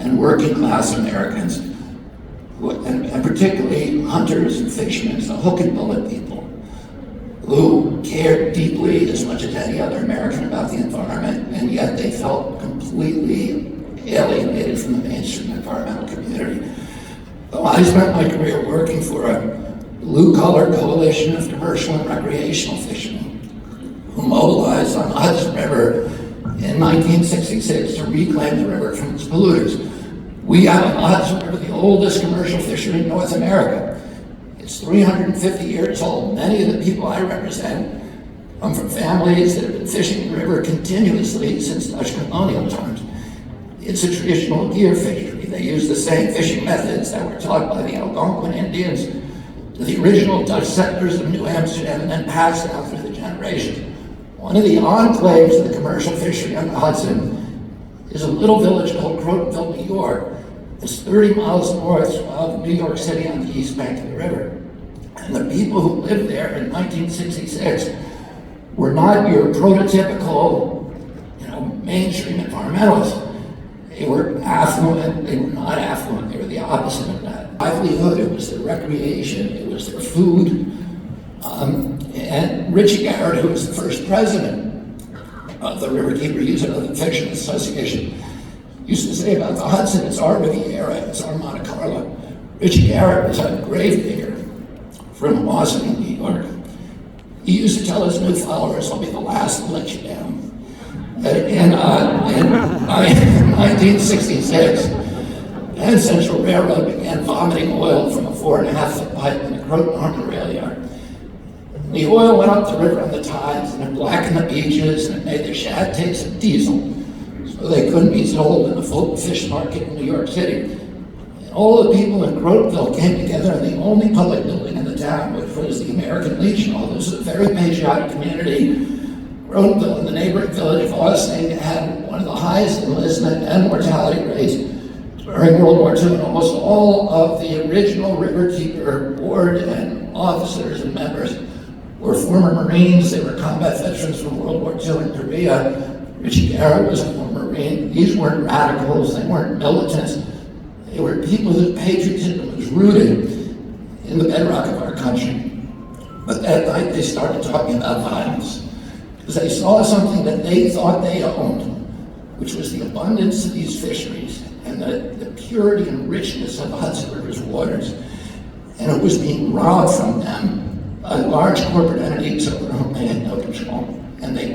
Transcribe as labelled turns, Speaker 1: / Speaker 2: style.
Speaker 1: and working class Americans, and particularly hunters and fishermen, the hook and bullet people, who cared deeply as much as any other American about the environment, and yet they felt completely alienated from the mainstream environmental community. Well, I spent my career working for a blue-collar coalition of commercial and recreational fishermen who mobilized on the Hudson River in 1966 to reclaim the river from its polluters. We have on the Hudson River the oldest commercial fishery in North America. It's 350 years old. Many of the people I represent come from families that have been fishing the river continuously since Dutch colonial times. It's a traditional deer fishery. They use the same fishing methods that were taught by the Algonquin Indians to the original Dutch settlers of New Amsterdam and then passed down through the generations. One of the enclaves of the commercial fishery on the Hudson is a little village called Crotonville, New York. It's 30 miles north of New York City on the east bank of the river. And the people who lived there in 1966 were not your prototypical, mainstream environmentalists. They were affluent, they were not affluent, they were the opposite of that. Livelihood, it was their recreation, it was their food. And Richie Garrett, who was the first president of the Riverkeeper Youth and Fiction Association, used to say about the Hudson, it's our Riviera, it's our Monte Carlo. Richie Garrett was a grave digger from Wausau, New York. He used to tell his new followers, I'll be the last to let you down. In 1966, Penn Central Railroad began vomiting oil from a 4.5-foot pipe in the Croton Harbor rail yard. The oil went up the river on the tides, and it blackened the beaches, and it made the shad taste of diesel, so they couldn't be sold in the Fulton Fish Market in New York City. And all the people in Crotonville came together in the only public building in the town, which was the American Legion Hall. This was a very patriotic community. Crotonville and the neighboring village of Ossining had one of the highest enlistment and mortality rates during World War II, and almost all of the original Riverkeeper board and officers and members were former Marines. They were combat veterans from World War II in Korea. Richie Garrett was a former Marine. These weren't radicals, they weren't militants. They were people whose patriotism was rooted in the bedrock of our country. But that night they started talking about violence, because they saw something that they thought they owned, which was the abundance of these fisheries and the purity and richness of the Hudson River's waters. And it was being robbed from them by large corporate entities over whom they had no control. And they